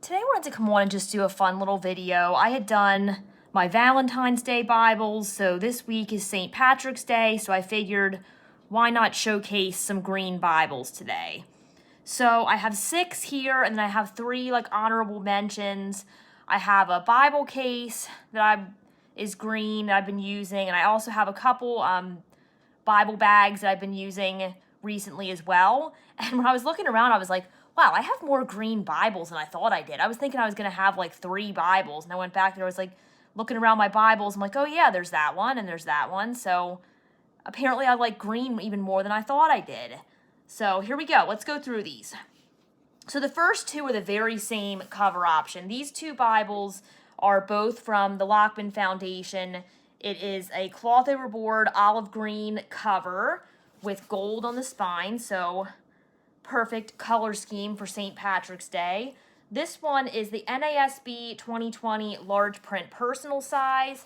Today I wanted to come on and just do a fun little video. I had done my Valentine's Day Bibles, so this week is St. Patrick's Day, so I figured why not showcase some green Bibles today. So I have 6 here, and then I have 3 like honorable mentions. I have a Bible case that is green that I've been using, and I also have a couple Bible bags that I've been using recently as well. And when I was looking around, I was like, wow, I have more green Bibles than I thought I did. I was thinking I was going to have like 3 Bibles, and I went back there, I was like looking around my Bibles. I'm like, oh yeah, there's that one and there's that one. So apparently I like green even more than I thought I did. So here we go. Let's go through these. So the first 2 are the very same cover option. These 2 Bibles are both from the Lockman Foundation. It is a cloth overboard olive green cover with gold on the spine, so perfect color scheme for St. Patrick's Day. This one is the NASB 2020 large print personal size,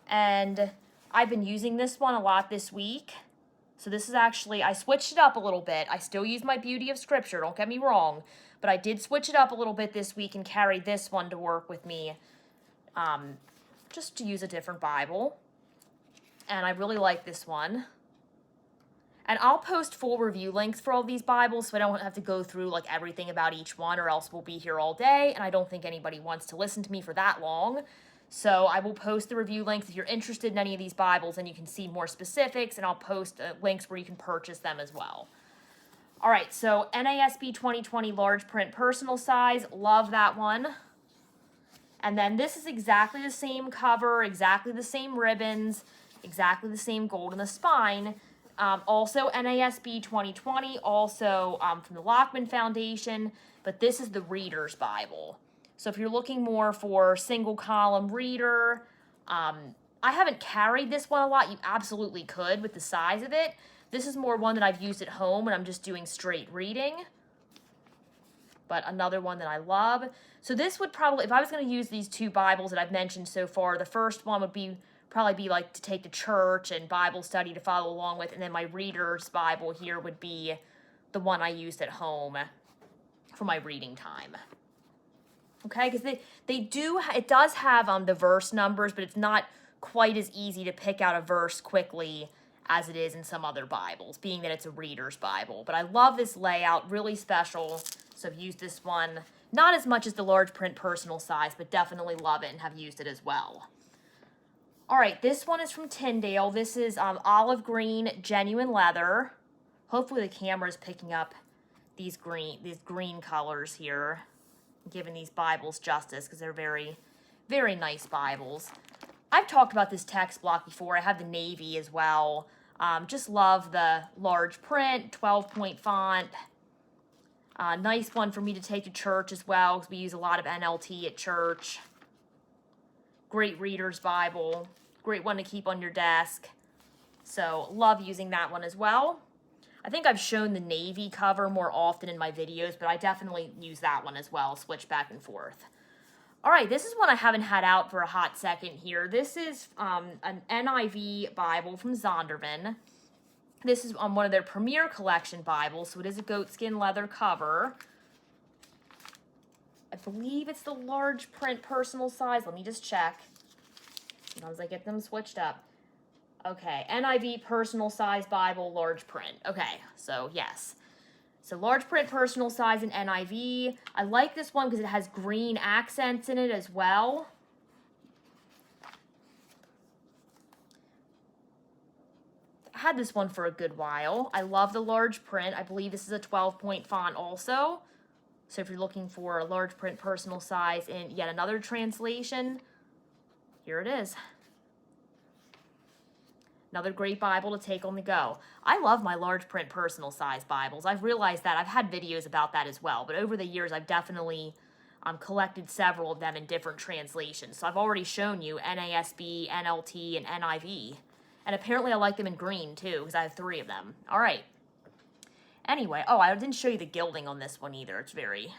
and I've been using this one a lot this week. So this is actually, I switched it up a little bit. I still use my Beauty of Scripture, don't get me wrong, but I did switch it up a little bit this week and carry this one to work with me, just to use a different Bible. And I really like this one. And I'll post full review links for all these Bibles so I don't have to go through like everything about each one, or else we'll be here all day, and I don't think anybody wants to listen to me for that long. So I will post the review links if you're interested in any of these Bibles, and you can see more specifics, and I'll post links where you can purchase them as well. All right, so NASB 2020 large print personal size, love that one. And then this is exactly the same cover, exactly the same ribbons, exactly the same gold in the spine. Also NASB 2020, also from the Lockman Foundation, but this is the Reader's Bible. So if you're looking more for single column reader, I haven't carried this one a lot. You absolutely could with the size of it. This is more one that I've used at home when I'm just doing straight reading, but another one that I love. So this would probably, if I was going to use these 2 Bibles that I've mentioned so far, the first one would probably be like to take to church and Bible study to follow along with, and then my Reader's Bible here would be the one I used at home for my reading time. Okay, because it does have the verse numbers, but it's not quite as easy to pick out a verse quickly as it is in some other Bibles, being that it's a Reader's Bible. But I love this layout, really special, so I've used this one, not as much as the large print personal size, but definitely love it and have used it as well. All right, this one is from Tyndale. This is olive green, genuine leather. Hopefully the camera is picking up these green colors here, giving these Bibles justice, because they're very, very nice Bibles. I've talked about this text block before. I have the navy as well. Just love the large print, 12-point font. Nice one for me to take to church as well, because we use a lot of NLT at church. Great Reader's Bible. Great one to keep on your desk. So love using that one as well. I think I've shown the navy cover more often in my videos, but I definitely use that one as well, switch back and forth. All right, this is one I haven't had out for a hot second here. This is an NIV Bible from Zondervan. This is on one of their Premier Collection Bibles, so it is a goatskin leather cover. I believe it's the large print personal size. Let me just check. Sometimes I get them switched up. Okay, NIV personal size Bible, large print. Okay, so yes. So large print personal size in NIV. I like this one because it has green accents in it as well. I had this one for a good while. I love the large print. I believe this is a 12-point font also. So if you're looking for a large print personal size in yet another translation, here it is. Another great Bible to take on the go. I love my large print personal size Bibles. I've realized that. I've had videos about that as well, but over the years I've definitely collected several of them in different translations. So I've already shown you NASB, NLT, and NIV. And apparently I like them in green too, because I have 3 of them. All right. Anyway, oh, I didn't show you the gilding on this one either. It's very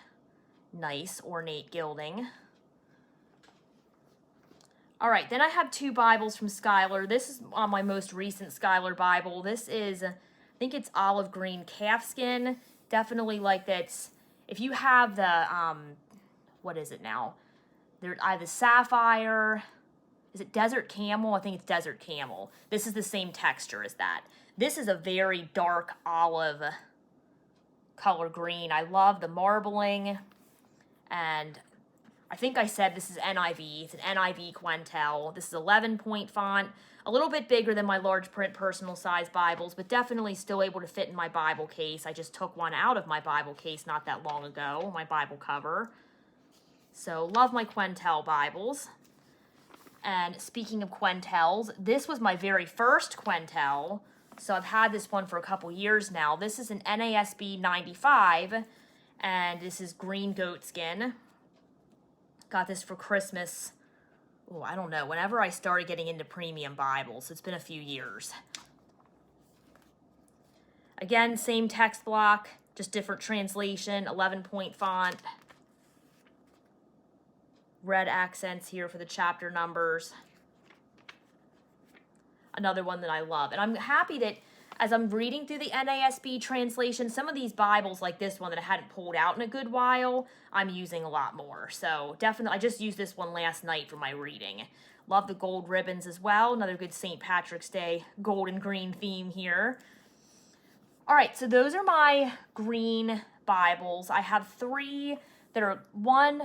nice, ornate gilding. All right, then I have 2 Bibles from Schuyler. This is on my most recent Schuyler Bible. This is, I think it's olive green calfskin. Definitely like that's, if you have the what is it now? I have the Sapphire. Is it Desert Camel? I think it's Desert Camel. This is the same texture as that. This is a very dark olive color green. I love the marbling. And I think I said this is NIV. It's an NIV Quentel. This is 11-point font. A little bit bigger than my large print personal size Bibles, but definitely still able to fit in my Bible case. I just took one out of my Bible case not that long ago, my Bible cover. So love my Quentel Bibles. And speaking of Quentels, this was my very first Quentel. So I've had this one for a couple years now. This is an NASB 95, and this is green goatskin. Got this for Christmas. Oh, I don't know. Whenever I started getting into premium Bibles, it's been a few years. Again, same text block, just different translation, 11-point font. Red accents here for the chapter numbers. Another one that I love. And I'm happy that as I'm reading through the NASB translation, some of these Bibles like this one that I hadn't pulled out in a good while, I'm using a lot more. So definitely, I just used this one last night for my reading. Love the gold ribbons as well. Another good St. Patrick's Day gold and green theme here. All right, so those are my green Bibles. I have 3 that are, one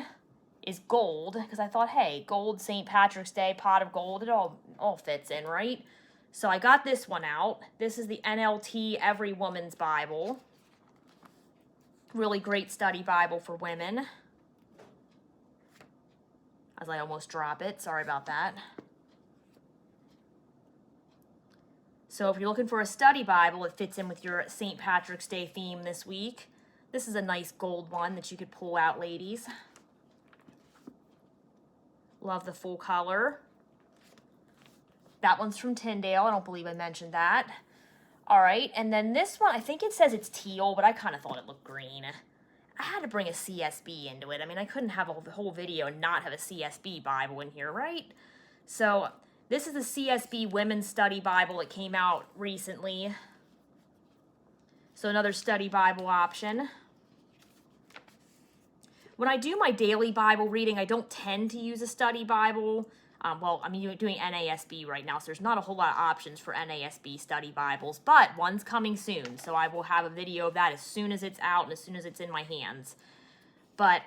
is gold, because I thought, hey, gold, St. Patrick's Day, pot of gold, it all fits in, right? So I got this one out. This is the NLT Every Woman's Bible. Really great study Bible for women. As I almost drop it, sorry about that. So if you're looking for a study Bible, it fits in with your St. Patrick's Day theme this week. This is a nice gold one that you could pull out, ladies. Love the full color. That one's from Tyndale. I don't believe I mentioned that. All right, and then this one, I think it says it's teal, but I kind of thought it looked green. I had to bring a CSB into it. I mean, I couldn't have the whole video and not have a CSB Bible in here, right? So this is the CSB Women's Study Bible. It came out recently. So another study Bible option. When I do my daily Bible reading, I don't tend to use a study Bible. Well, I'm doing NASB right now, so there's not a whole lot of options for NASB study Bibles, but one's coming soon, so I will have a video of that as soon as it's out and as soon as it's in my hands. But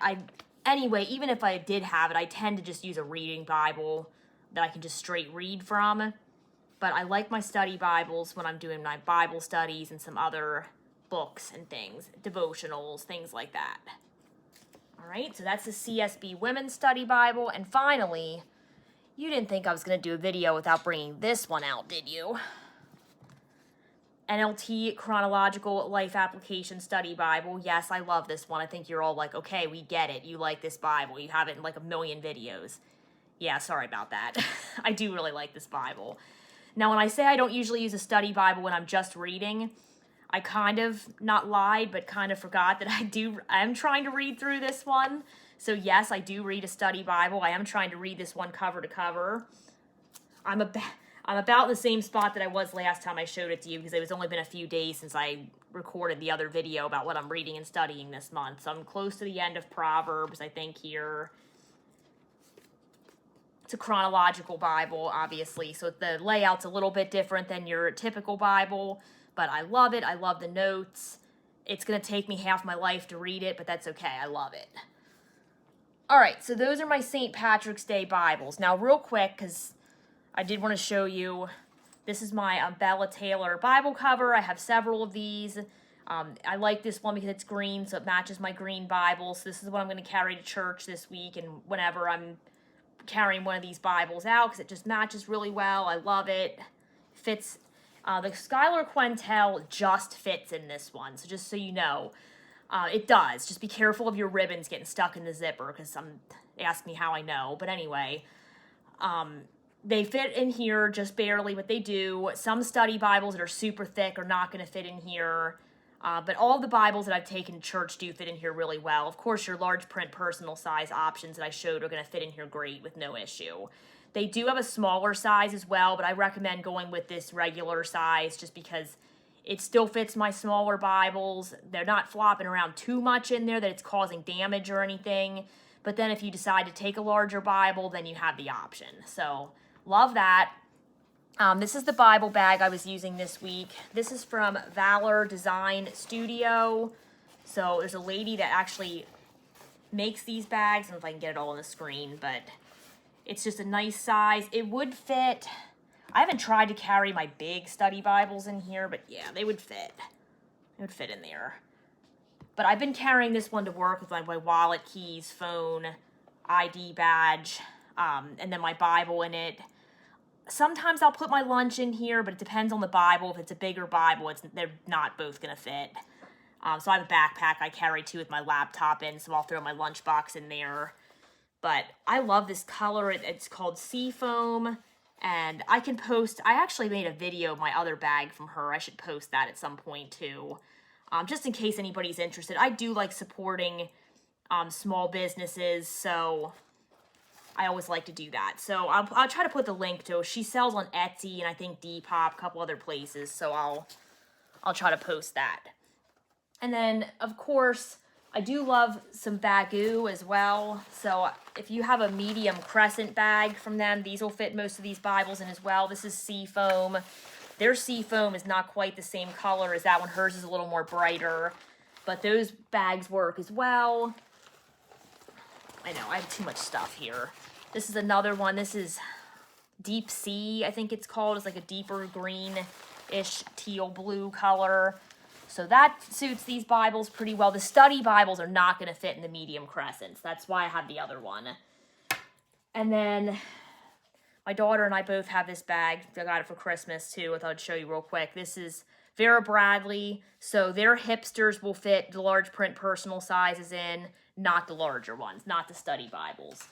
anyway, even if I did have it, I tend to just use a reading Bible that I can just straight read from. But I like my study Bibles when I'm doing my Bible studies and some other books and things, devotionals, things like that. All right, so that's the CSB Women's Study Bible. And finally, you didn't think I was going to do a video without bringing this one out, did you? NLT Chronological Life Application Study Bible. Yes, I love this one. I think you're all like, okay, we get it. You like this Bible. You have it in like a million videos. Yeah, sorry about that. I do really like this Bible. Now, when I say I don't usually use a study Bible when I'm just reading, I kind of, not lied, but kind of forgot that I am trying to read through this one. So yes, I do read a study Bible. I am trying to read this one cover to cover. I'm about in the same spot that I was last time I showed it to you, because it was only been a few days since I recorded the other video about what I'm reading and studying this month. So I'm close to the end of Proverbs, I think, here. It's a chronological Bible, obviously, so the layout's a little bit different than your typical Bible, but I love it. I love the notes. It's going to take me half my life to read it, but that's okay. I love it. All right, so those are my St. Patrick's Day Bibles. Now, real quick, because I did want to show you, this is my Bella Taylor Bible cover. I have several of these. I like this one because it's green, so it matches my green Bible. So this is what I'm going to carry to church this week and whenever I'm carrying one of these Bibles out, because it just matches really well. I love it. Fits. The Schuyler Quentel just fits in this one, so just so you know. It does. Just be careful of your ribbons getting stuck in the zipper, because ask me how I know. But anyway, they fit in here just barely, but they do. Some study Bibles that are super thick are not going to fit in here. But all the Bibles that I've taken to church do fit in here really well. Of course, your large print personal size options that I showed are going to fit in here great with no issue. They do have a smaller size as well, but I recommend going with this regular size just because It still fits my smaller Bibles. They're not flopping around too much in there that it's causing damage or anything. But then if you decide to take a larger Bible, then you have the option. So, love that. This is the Bible bag I was using this week. This is from Valor Design Studio. So, there's a lady that actually makes these bags. I don't know if I can get it all on the screen, but it's just a nice size. It would fit. I haven't tried to carry my big study Bibles in here, but yeah, they would fit. It would fit in there. But I've been carrying this one to work with my wallet, keys, phone, ID badge, and then my Bible in it. Sometimes I'll put my lunch in here, but it depends on the Bible. If it's a bigger Bible, they're not both going to fit. So I have a backpack I carry too with my laptop in, so I'll throw my lunchbox in there. But I love this color. It's called Seafoam. And I actually made a video of my other bag from her. I should post that at some point too. Just in case anybody's interested. I do like supporting small businesses, so I always like to do that. So I'll try to put the link to her. She sells on Etsy and I think Depop, a couple other places, so I'll try to post that. And then, of course, I do love some Baggu as well. So if you have a medium crescent bag from them, these will fit most of these Bibles in as well. This is Seafoam. Their Seafoam is not quite the same color as that one. Hers is a little more brighter. But those bags work as well. I know, I have too much stuff here. This is another one. This is Deep Sea, I think it's called. It's like a deeper green-ish teal blue color. So that suits these Bibles pretty well. The study Bibles are not going to fit in the medium crescents. That's why I have the other one. And then my daughter and I both have this bag. I got it for Christmas too. I thought I'd show you real quick. This is Vera Bradley. So their hipsters will fit the large print personal sizes in, not the larger ones, not the study Bibles.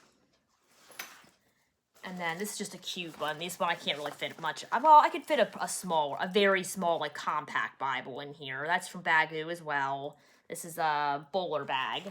And then this is just a cute one. This one I can't really fit much. Well, I could fit a very small, like, compact Bible in here. That's from Baggu as well. This is a bowler bag.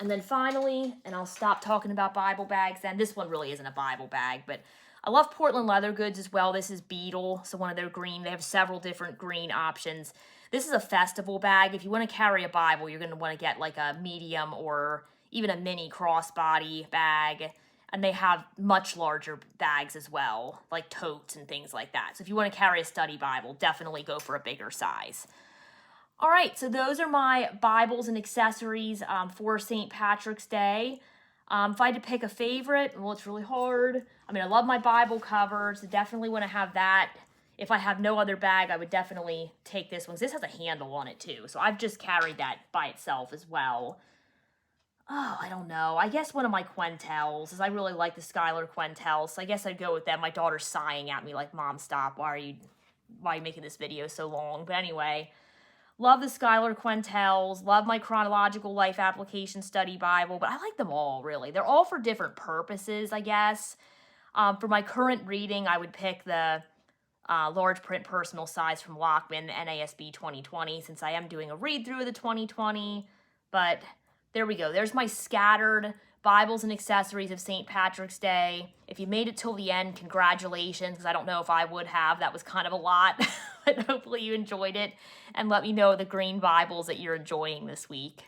And then finally, and I'll stop talking about Bible bags then. This one really isn't a Bible bag, but I love Portland Leather Goods as well. This is Beetle, so one of their green. They have several different green options. This is a festival bag. If you want to carry a Bible, you're going to want to get like a medium or even a mini crossbody bag. And they have much larger bags as well, like totes and things like that. So if you want to carry a study Bible, definitely go for a bigger size. All right, so those are my Bibles and accessories for St. Patrick's Day. If I had to pick a favorite, well, it's really hard. I mean, I love my Bible covers. I definitely want to have that. If I have no other bag, I would definitely take this one. This has a handle on it too, so I've just carried that by itself as well. Oh, I don't know. I guess one of my Quentels, as I really like the Skylar Quentels, so I guess I'd go with them. My daughter's sighing at me like, Mom, stop. Why are you making this video so long? But anyway, love the Skylar Quentels, love my Chronological Life Application Study Bible, but I like them all, really. They're all for different purposes, I guess. For my current reading, I would pick the large print personal size from Lockman, the NASB 2020, since I am doing a read-through of the 2020, but there we go. There's my scattered Bibles and accessories of St. Patrick's Day. If you made it till the end, congratulations, because I don't know if I would have. That was kind of a lot, but hopefully you enjoyed it. And let me know the green Bibles that you're enjoying this week.